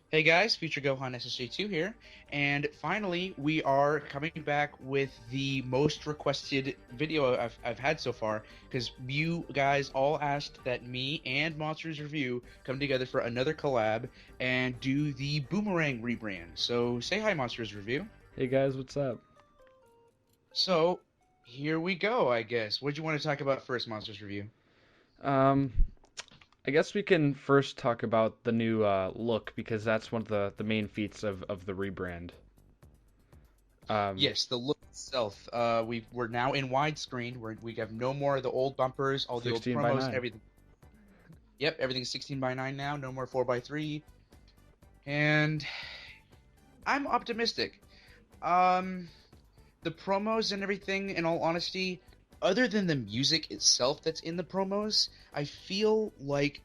Hey guys, Future Gohan SSJ2 here, and finally we are coming back with the most requested video I've had so far, because you guys all asked that me and Monsters Review come together for another collab and do the Boomerang rebrand. So say hi, Monsters Review. Hey guys, what's up? So here we go, I guess. What do you want to talk about first, Monsters Review? Um, I guess we can first talk about the new look because that's one of the main feats of the rebrand. Um, Yes, the look itself. We're now in widescreen. We have no more of the old bumpers, all the old 16 by promos, 9. everything. Yep, everything's 16 by 9 now, no more 4 by 3. And I'm optimistic. Um, the promos and everything, in all honesty, other than the music itself that's in the promos, I feel like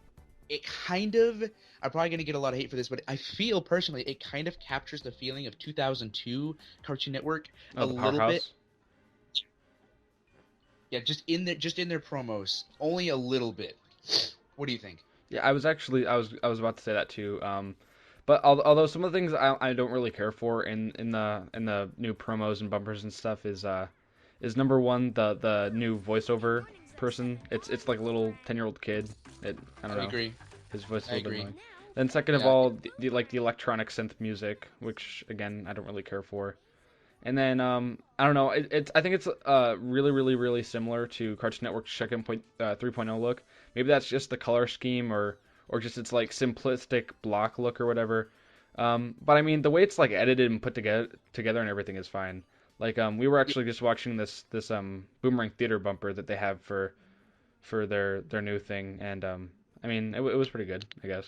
it kind of. I'm probably going to get a lot of hate for this, but I feel personally it kind of captures the feeling of 2002 Cartoon Network Oh, a the little bit. powerhouse. Yeah, just in their promos, only a little bit. What do you think? Yeah, I was about to say that too. But although some of the things I don't really care for in the new promos and bumpers and stuff is number one the new voiceover person. It's like a little 10-year-old kid. I don't I know. agree. His voice is I a little bit agree. annoying. Then second of Yeah, all, the electronic synth music, which again I don't really care for. And then I don't know, I think it's really similar to Cartoon Network's Check-In 3.0 look. Maybe that's just the color scheme or just its like simplistic block look or whatever. But I mean the way it's like edited and put together and everything is fine. Like we were y- actually just watching this Boomerang theater bumper that they have for their new thing, and I mean it was pretty good, I guess.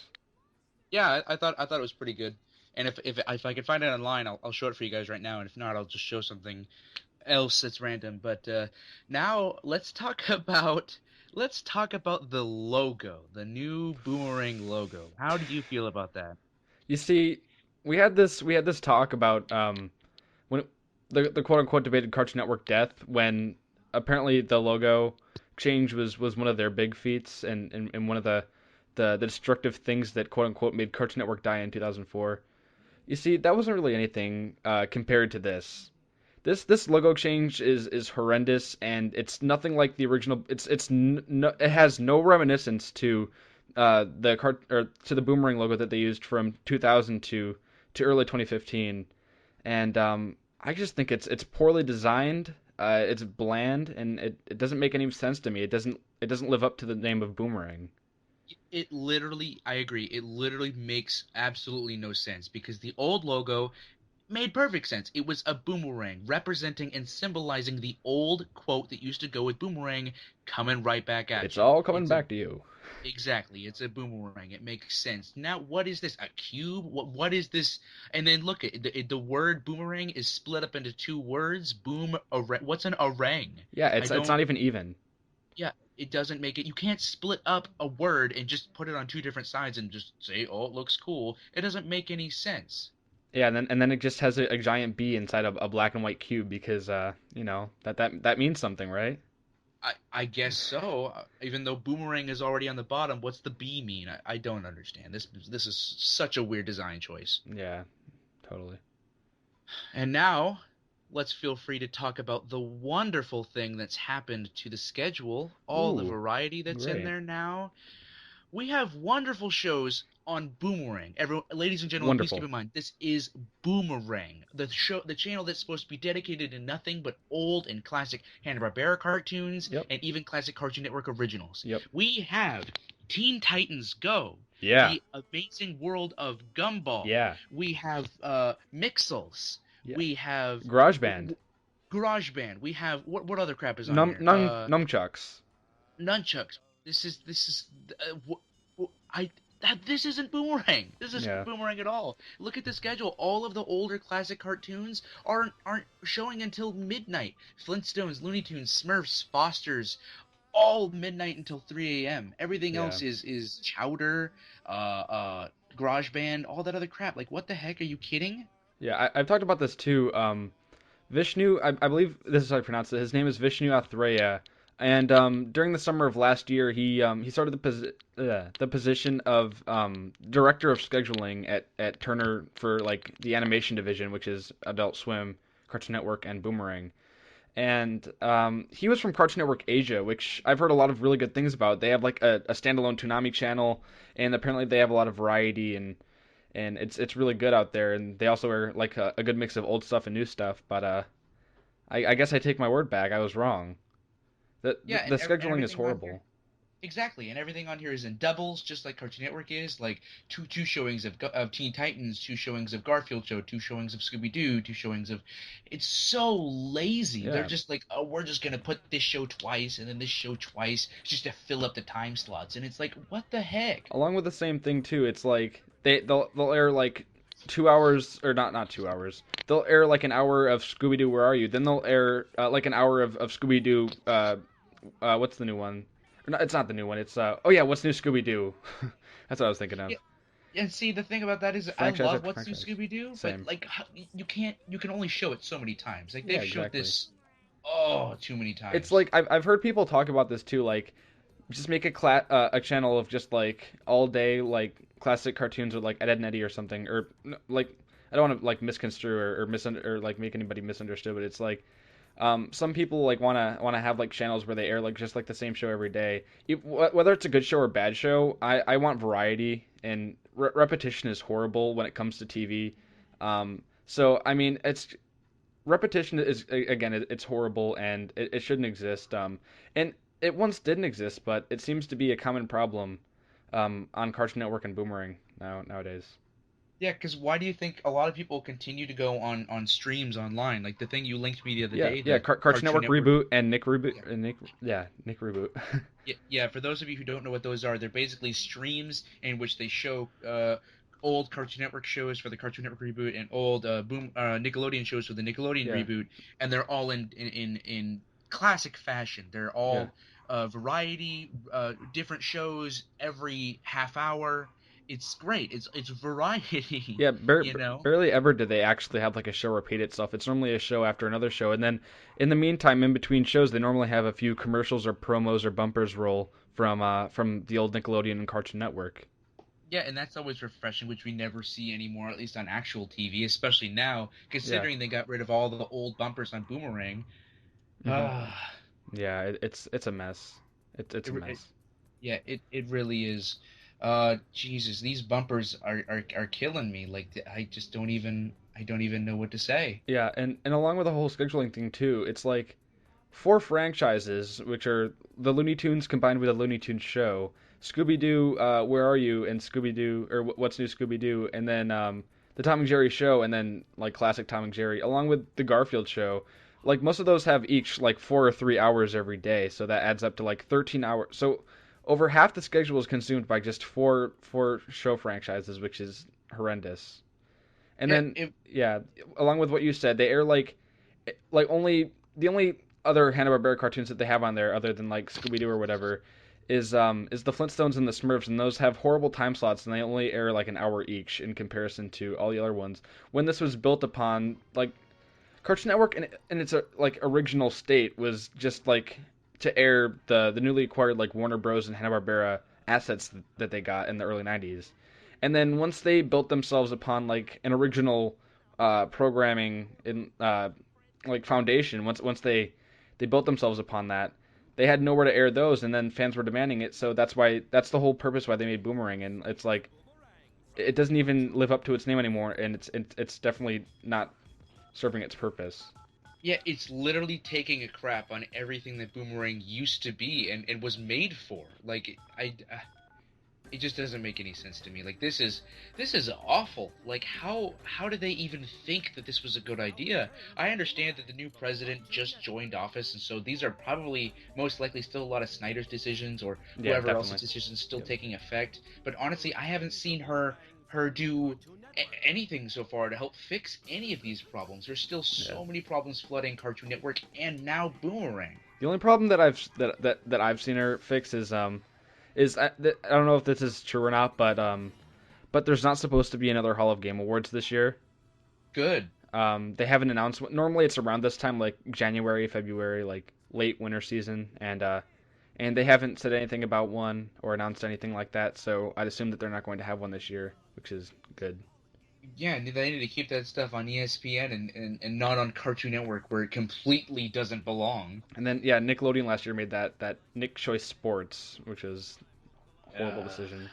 yeah. I thought it was pretty good. And if I can find it online, I'll show it for you guys right now. And if not, I'll just show something else that's random. But now let's talk about the logo, the new Boomerang logo. How do you feel about that? You see, we had this talk about when the quote unquote debated Cartoon Network death when apparently the logo change was one of their big feats and one of the destructive things that quote unquote made Cartoon Network die in 2004. You see, that wasn't really anything compared to this. This logo change is horrendous and it's nothing like the original. It has no reminiscence to the cart or to the Boomerang logo that they used from 2000 to early 2015, and I just think it's poorly designed. It's bland and it doesn't make any sense to me. It doesn't live up to the name of Boomerang. It literally, I agree. It literally makes absolutely no sense because the old logo made perfect sense. It was a boomerang representing and symbolizing the old quote that used to go with boomerang coming right back at It's you. all coming It's a back to you. exactly, it's a boomerang. It makes sense. Now, what is this? A cube? What is this? And then look at the word boomerang is split up into two words. Boom, what's an orang? Yeah, I it's don't not even even. yeah, it doesn't make it. You can't split up a word and just put it on two different sides and just say, "Oh, it looks cool." It doesn't make any sense. Yeah, and then it just has a giant bee inside a black and white cube because that means something, right? I guess so. Even though boomerang is already on the bottom, what's the B mean? I don't understand. This is such a weird design choice. Yeah, totally. And now, let's feel free to talk about the wonderful thing that's happened to the schedule, all the Ooh, variety that's in great. there now. We have wonderful shows on Boomerang. Everyone, ladies and gentlemen, please keep Wonderful. in mind this is Boomerang, the channel that's supposed to be dedicated to nothing but old and classic Hanna-Barbera cartoons Yep. and even classic Cartoon Network originals. Yep. We have Teen Titans Go, Yeah. The Amazing World of Gumball. Yeah. We have Mixels. Yeah. We have Garage Band. Garage Band. We have what other crap is on here? Nunchucks. Nunchucks. This is I that this isn't Boomerang. This isn't Yeah. Boomerang at all. Look at the schedule. All of the older classic cartoons aren't showing until midnight. Flintstones, Looney Tunes, Smurfs, Fosters, all midnight until 3 a.m. Everything Yeah. else is Chowder, Garage Band, all that other crap. Like what the heck? Are you kidding? Yeah. I've talked about this too. Vishnu, I believe this is how I pronounce it. His name is Vishnu Athreya. And during the summer of last year, he started the position of director of scheduling at Turner for like the animation division, which is Adult Swim, Cartoon Network, and Boomerang. And he was from Cartoon Network Asia, which I've heard a lot of really good things about. They have like a standalone Toonami channel, and apparently they have a lot of variety and it's really good out there. And they also are like a good mix of old stuff and new stuff. But I guess I take my word back. I was wrong. Yeah, The and scheduling is everything on here. horrible. Exactly, and everything on here is in doubles, just like Cartoon Network is. Like two showings of Teen Titans, two showings of Garfield Show, two showings of Scooby Doo, two showings of. It's so lazy. They're Yeah. just like, oh, we're just gonna put this show twice and then this show twice just to fill up the time slots, and it's like, what the heck? Along with the same thing too, it's like they'll air like 2 hours or not 2 hours. They'll air like an hour of Scooby Doo Where Are You? Then they'll air like an hour of Scooby Doo what's the new one? Or not, it's not the new one. It's oh yeah, what's new Scooby Doo? That's what I was thinking of. Yeah, and see, the thing about that is, I Franchise love after What's New franchise. Scooby Doo, but Same. like, you can't, you can only show it so many times. Like Yeah, they've showed exactly. this, oh, too many It's times. like I've heard people talk about this too, like just make a channel of just like all day like classic cartoons with like Ed, Edd n Eddy or something or like I don't want to like misconstrue or like make anybody misunderstood, but it's like some people like wanna have like channels where they air like just like the same show every day. Whether it's a good show or bad show, I want variety and repetition is horrible when it comes to TV. So I mean it's repetition is again it's horrible and it shouldn't exist. And it once didn't exist, but it seems to be a common problem on Cartoon Network and Boomerang nowadays. Yeah, because why do you think a lot of people continue to go on streams online? Like the thing you linked me the other Yeah, day, yeah. the Cartoon Cartoon Network Network. reboot and Nick reboot, Yeah, Nick reboot. yeah, yeah. For those of you who don't know what those are, they're basically streams in which they show old Cartoon Network shows for the Cartoon Network reboot and old Nickelodeon shows for the Nickelodeon Yeah, reboot, and they're all in classic fashion. They're yeah. all variety, different shows every half hour. It's great. It's variety, Yeah, you know. barely ever do they actually have like a show repeat itself. It's normally a show after another show, and then in the meantime, in between shows, they normally have a few commercials or promos or bumpers roll from the old Nickelodeon and Cartoon Network. Yeah, and that's always refreshing, which we never see anymore, at least on actual TV, especially now, Yeah. considering they got rid of all the old bumpers on Boomerang. Hmm. Ah, Yeah, it's a mess. It's it, a it, mess. yeah, it really is. Jesus, these bumpers are killing me. Like I don't even know what to say. Yeah, and along with the whole scheduling thing too, it's like four franchises, which are the Looney Tunes combined with a Looney Tunes show, Scooby Doo, Where Are You, and Scooby Doo or What's New Scooby Doo, and then the Tom and Jerry show, and then like classic Tom and Jerry, along with the Garfield show. Like most of those have each like 4 or 3 hours every day, so that adds up to like 13 hours. So over half the schedule is consumed by just four show franchises, which is horrendous. And Yeah, then yeah, along with what you said, they air only the only other Hanna-Barbera cartoons that they have on there, other than like Scooby Doo or whatever, is the Flintstones and the Smurfs, and those have horrible time slots, and they only air like an hour each in comparison to all the other ones. When this was built upon, like Cartoon Network in its like original state was just like to air the newly acquired like Warner Bros. And Hanna-Barbera assets that they got in the early '90s. And then once they built themselves upon like an original programming in like foundation, once they built themselves upon that, they had nowhere to air those, and then fans were demanding it. So that's the whole purpose why they made Boomerang, and it's like it doesn't even live up to its name anymore, and it's definitely not serving its purpose. yeah, it's literally taking a crap on everything that Boomerang used to be and was made for. Like it just doesn't make any sense to me. Like this is awful. Like how did they even think that this was a good idea? I understand that the new president just joined office, and so these are probably most likely still a lot of Snyder's decisions or Yeah, whoever else's definitely. decisions still Yep. taking effect. But honestly, I haven't seen her do anything so far to help fix any of these problems. There's still Yeah. so many problems flooding Cartoon Network and now Boomerang. The only problem that I've seen her fix is I don't know if this is true or not, but there's not supposed to be another Hall of Game Awards this year. Good. They haven't announced. Normally it's around this time, like January, February, like late winter season, and they haven't said anything about one or announced anything like that. So I'd assume that they're not going to have one this year, which is good. Yeah, and they need to keep that stuff on ESPN and not on Cartoon Network where it completely doesn't belong. And then yeah, Nickelodeon last year made that Nick Choice Sports, which was a horrible Uh, decision.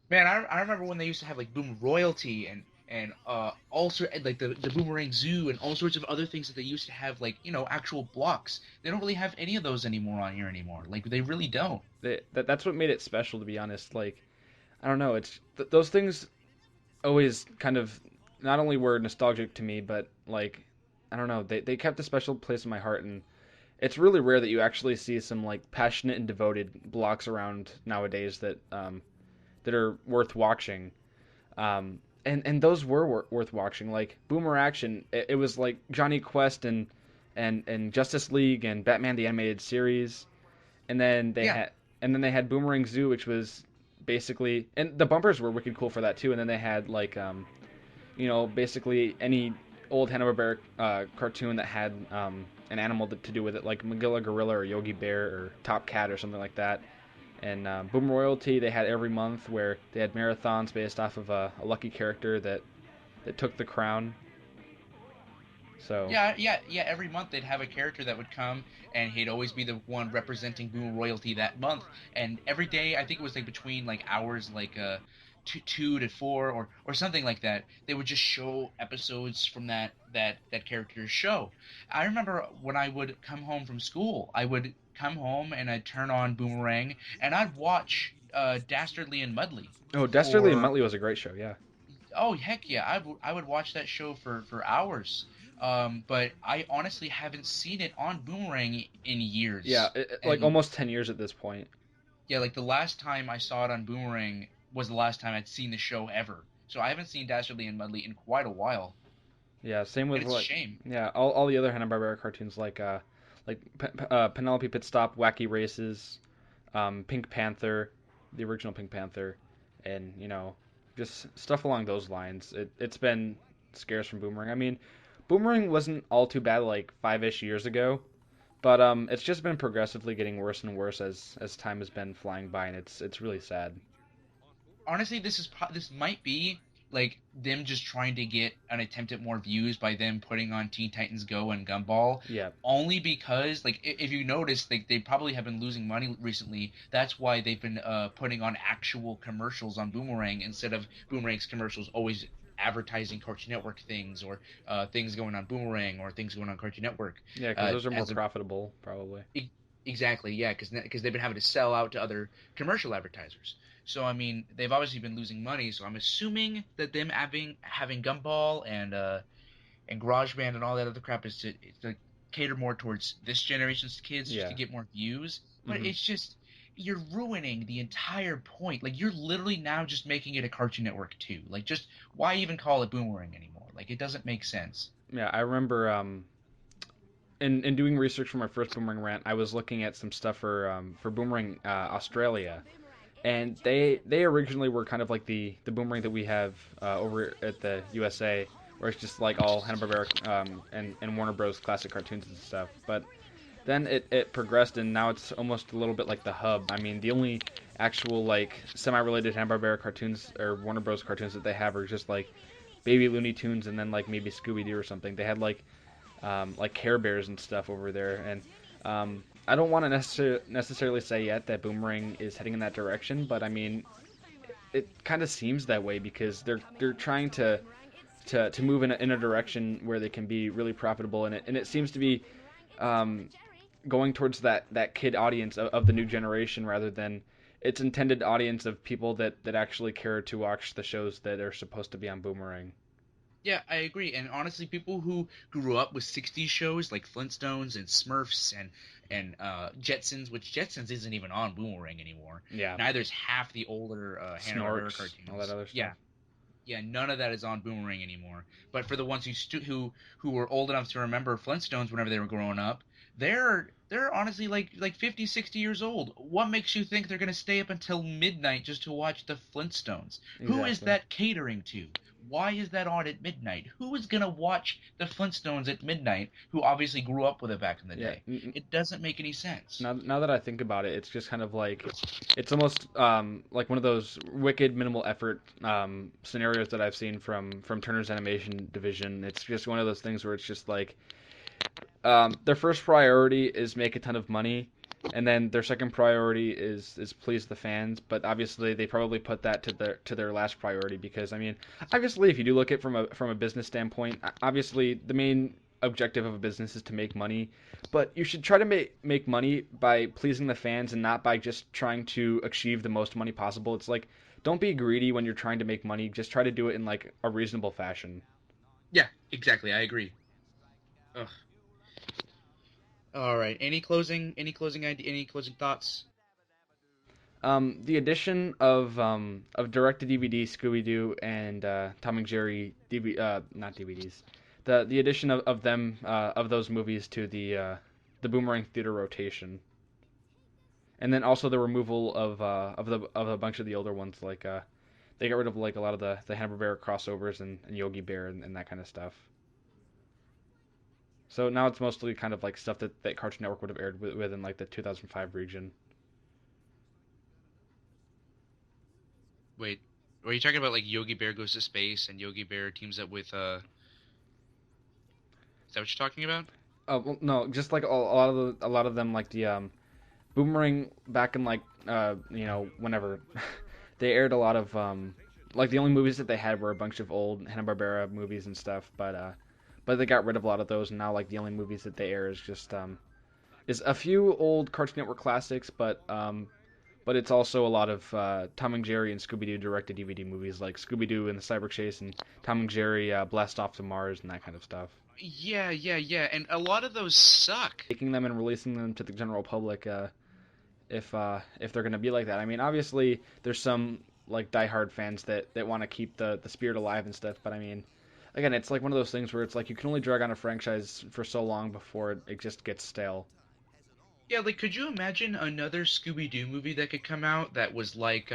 Man, I remember when they used to have like Boom Royalty and all sort like the Boomerang Zoo and all sorts of other things that they used to have like actual blocks. They don't really have any of those anymore on here anymore. Like they really don't. That's what made it special, to be honest. Like I don't know, those things always kind of not only were nostalgic to me, but like I don't know, they kept a special place in my heart, and it's really rare that you actually see some like passionate and devoted blocks around nowadays that are worth watching. And those were worth watching. Like Boomer Action, it was like Johnny Quest and Justice League and Batman the Animated Series, and then they Yeah, had Boomerang Zoo, which was basically, and the bumpers were wicked cool for that too. And then they had like basically any old Hanna-Barbera cartoon that had an animal to do with it, like Magilla Gorilla or Yogi Bear or Top Cat or something like that. And Boom Royalty, they had every month where they had marathons based off of a lucky character that took the crown. So yeah. Every month they'd have a character that would come, and he'd always be the one representing Boom Royalty that month. And every day, I think it was like between like hours like 2 to 4 or something like that. They would just show episodes from that character's show. I remember when I would come home from school, I would come home and I'd turn on Boomerang and I'd watch Dastardly and Mudley oh, Dastardly and for Muttley was a great show. Yeah, Oh heck yeah, I would watch that show for hours. But I honestly haven't seen it on Boomerang in yeah, years. like And almost 10 years at this point. yeah, like the last time I saw it on Boomerang was the last time I'd seen the show ever. So I haven't seen Dastardly and Mudley in quite a while, Yeah, same and with it's a like shame. yeah, all the other Hanna Barbera cartoons like Penelope Pitstop, Wacky Races, Pink Panther, the original Pink Panther, and just stuff along those lines. It's been scarce from Boomerang. I mean, Boomerang wasn't all too bad like 5-ish years ago, but it's just been progressively getting worse and worse as time has been flying by, and it's really sad. Honestly, this might be like them just trying to get an attempt at more views by them putting on Teen Titans Go and Gumball. Yeah, Only because, like, if you notice, like they probably have been losing money recently. That's why they've been putting on actual commercials on Boomerang instead of Boomerang's commercials always advertising Cartoon Network things or things going on Boomerang or things going on Cartoon Network. yeah, because those are more As a profitable probably. Exactly, yeah, because they've been having to sell out to other commercial advertisers. So I mean, they've obviously been losing money. So I'm assuming that them having Gumball and GarageBand and all that other crap is to cater more towards this generation's kids, just to Yeah. get more views. But Hmm. it's just you're ruining the entire point. Like you're literally now just making it a Cartoon Network too. Like just why even call it Boomerang anymore? Like it doesn't make sense. Yeah, I remember in doing research for my first Boomerang rant, I was looking at some stuff for Boomerang Australia, and they originally were kind of like the Boomerang that we have over at the USA, where it's just like all Hanna Barbera and Warner Bros. Classic cartoons and stuff. But then it progressed, and now it's almost a little bit like the hub. I mean, the only actual like semi-related Hanna Barbera cartoons or Warner Bros. Cartoons that they have are just like Baby Looney Tunes and then like maybe Scooby Doo or something. They had like Care Bears and stuff over there. And I don't want to necessarily say yet that Boomerang is heading in that direction, but I mean, it kind of seems that way because they're trying to move in a direction where they can be really profitable, and it seems to be um, going towards that kid audience of the new generation rather than its intended audience of people that actually care to watch the shows that are supposed to be on Boomerang. Yeah, I agree. And honestly, people who grew up with '60s shows like Flintstones and Smurfs and Jetsons, which Jetsons isn't even on Boomerang anymore. Yeah, Neither's half the older Hanna-Barbera Snorks, all that cartoons. other Yeah, stuff. yeah, none of that is on Boomerang anymore. But for the ones who were old enough to remember Flintstones whenever they were growing up, they're honestly like 50, 60 years old. What makes you think they're going to stay up until midnight just to watch the Flintstones? Who is Exactly. that catering to? Why is that on at midnight? Who is gonna watch the Flintstones at midnight who obviously grew up with it back in the Yeah. day? It doesn't make any sense. Now that I think about it, it's just kind of like it's almost like one of those wicked minimal effort scenarios that I've seen from Turner's animation division. It's just one of those things where it's just like their first priority is make a ton of money, and then their second priority is please the fans. But obviously, they probably put that to their last priority because I mean, obviously, if you do look at it from a business standpoint, obviously the main objective of a business is to make money, but you should try to make money by pleasing the fans and not by just trying to achieve the most money possible. It's like don't be greedy when you're trying to make money. Just try to do it in like a reasonable fashion. Yeah, exactly. I agree. Ugh. All right. Any closing thoughts? The addition of direct to DVD Scooby Doo and Tom and Jerry not DVDs, the addition of them of those movies to the Boomerang theater rotation, and then also the removal of a bunch of the older ones like they got rid of like a lot of the Hanna-Barbera crossovers and Yogi Bear and that kind of stuff. So now it's mostly kind of like stuff that Cartoon Network would have aired within like the 2005 region. Wait, are you talking about like Yogi Bear goes to space and Yogi Bear teams up with Is that what you're talking about? Well, no, just like a lot of them like the Boomerang back in like whenever they aired a lot of like the only movies that they had were a bunch of old Hanna-Barbera movies and stuff, but they got rid of a lot of those and now like the only movies that they air is just is a few old Cartoon Network classics, but it's also a lot of Tom and Jerry and Scooby Doo directed DVD movies like Scooby Doo and the Cyber Chase and Tom and Jerry Blast Off to Mars and that kind of stuff. Yeah, and a lot of those suck. Making them and releasing them to the general public if they're gonna be like that. I mean, obviously there's some like diehard fans that want to keep the spirit alive and stuff, but I mean, again, it's like one of those things where it's like you can only drag on a franchise for so long before it just gets stale. Yeah, like could you imagine another Scooby-Doo movie that could come out that was like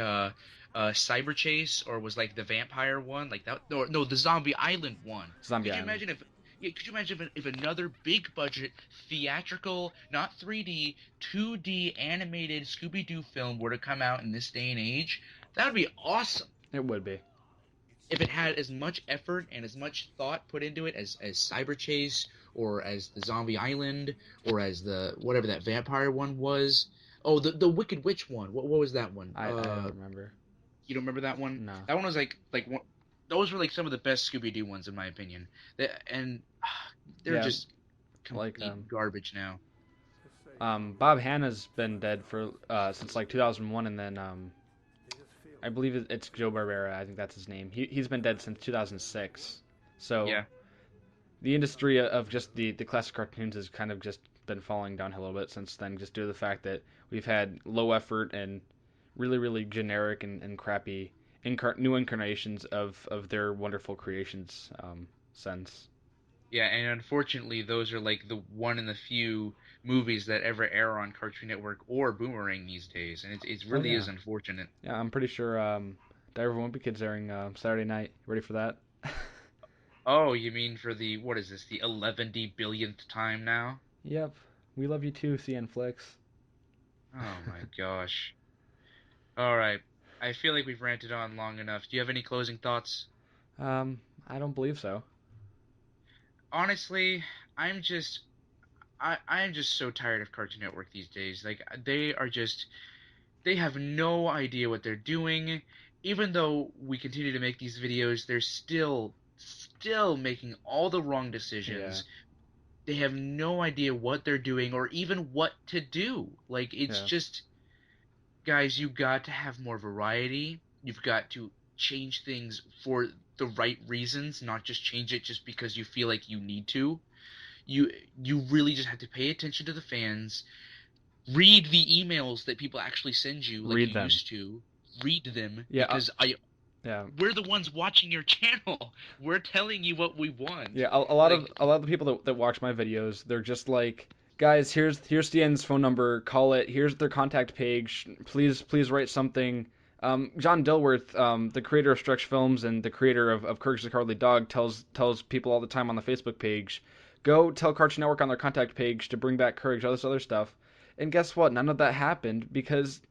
Cyber Chase or was like the vampire one, like that or no, the Zombie Island one. Zombie Could you Island. imagine if yeah, could you imagine if another big budget theatrical, not 3D, 2D animated Scooby-Doo film were to come out in this day and age? That would be awesome. It would be. If it had as much effort and as much thought put into it as Cyber Chase or as the Zombie Island or as the whatever that vampire one was. Oh, the Wicked Witch one. What was that one? I don't remember. You don't remember that one? No. That one was like one, those were like some of the best Scooby Doo ones in my opinion. And they're Yeah, just like complete garbage now. Bob Hanna's been dead for since like 2001, and then I believe it's Joe Barbera. I think that's his name. He's been dead since 2006. So Yeah. the industry of just the classic cartoons has kind of just been falling downhill a little bit since then, just due to the fact that we've had low effort and really generic and crappy new incarnations of their wonderful creations since. Yeah, and unfortunately, those are like the one in the few movies that ever air on Cartoon Network or Boomerang these days, and it Oh really yeah, is unfortunate. yeah. I'm pretty sure Diary of a Wimpy Kid's airing Saturday night. Ready for that? Oh, you mean for the what is this, the 11 billionth time now? Yep. We love you too, CN Flicks. Oh my gosh. All right. I feel like we've ranted on long enough. Do you have any closing thoughts? I don't believe so. Honestly, I'm just I'm just so tired of Cartoon Network these days. Like they have no idea what they're doing. Even though we continue to make these videos, they're still making all the wrong Yeah, decisions. They have no idea what they're doing or even what to do. Like it's yeah, just guys, you got to have more variety. You've got to change things for the right reasons, not just change it just because you feel like you need to. You you really just have to pay attention to the fans. Read the emails that people actually send you like read you them. used to. Read them Yeah, because I yeah, we're the ones watching your channel. We're telling you what we want. yeah. Like A lot of the people that watch my videos, they're just like, guys, here's CN's phone number. Call it. Here's their contact page. Please write something. John Dilworth, the creator of Stretch Films and the creator of Courage the Cowardly Dog, tells people all the time on the Facebook page, go tell Cartoon Network on their contact page to bring back Courage, all this other stuff. And guess what? None of that happened because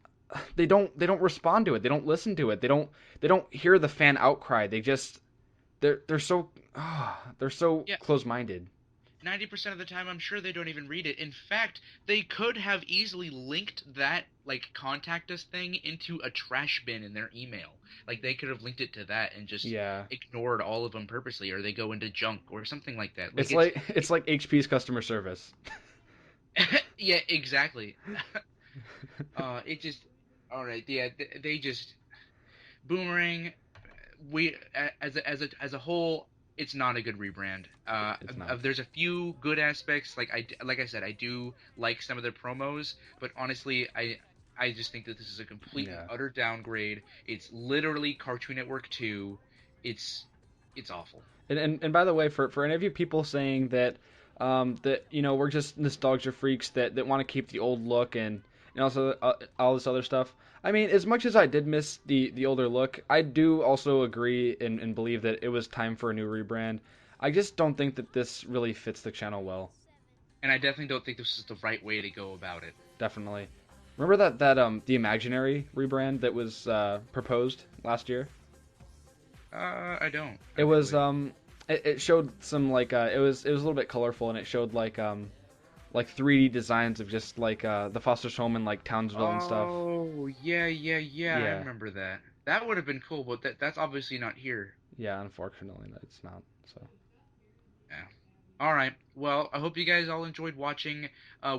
they don't respond to it. They don't listen to it. They don't hear the fan outcry. They're so they're so Yeah, close-minded. 90% of the time, I'm sure they don't even read it. In fact, they could have easily linked that, like, contact us thing into a trash bin in their email. Like, they could have linked it to that and just Yeah. ignored all of them purposely, or they go into junk or something like that. Like, It's like it's like HP's customer service. yeah, exactly. It just, all right, yeah, they just, Boomerang, as a whole, it's not a good rebrand. It's not. There's a few good aspects. Like I said, I do like some of their promos, but honestly, I just think that this is a complete and Yeah. utter downgrade. It's literally Cartoon Network 2. It's it's awful. And by the way, for any of you people saying that that we're just nostalgia freaks that want to keep the old look and also all this other stuff. I mean, as much as I did miss the older look, I do also agree and believe that it was time for a new rebrand. I just don't think that this really fits the channel well. And I definitely don't think this is the right way to go about it. Definitely. Remember that the Imaginary rebrand that was proposed last year? I don't. It Not was really. it showed some like it was a little bit colorful and it showed like 3D designs of just like the Foster's home and like Townsville and stuff. Oh, yeah, yeah, yeah. I Yeah, remember that. That would have been cool, but that's obviously not here. yeah. Unfortunately, it's not. So Yeah. All right. Well, I hope you guys all enjoyed watching.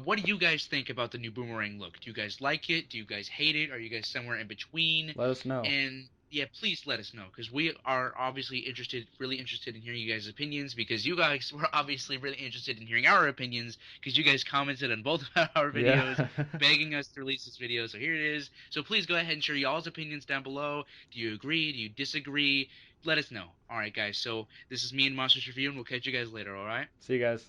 What do you guys think about the new Boomerang look? Do you guys like it? Do you guys hate it? Are you guys somewhere in between? let us know. And yeah, please let us know because we are obviously interested, really interested in hearing you guys' opinions because you guys were obviously really interested in hearing our opinions because you guys commented on both of our videos, Yeah, begging us to release this video. So here it is. So please go ahead and share y'all's opinions down below. Do you agree? Do you disagree? Let us know. All right, guys. So this is me and Monsters Review, and we'll catch you guys later. All right. see you guys.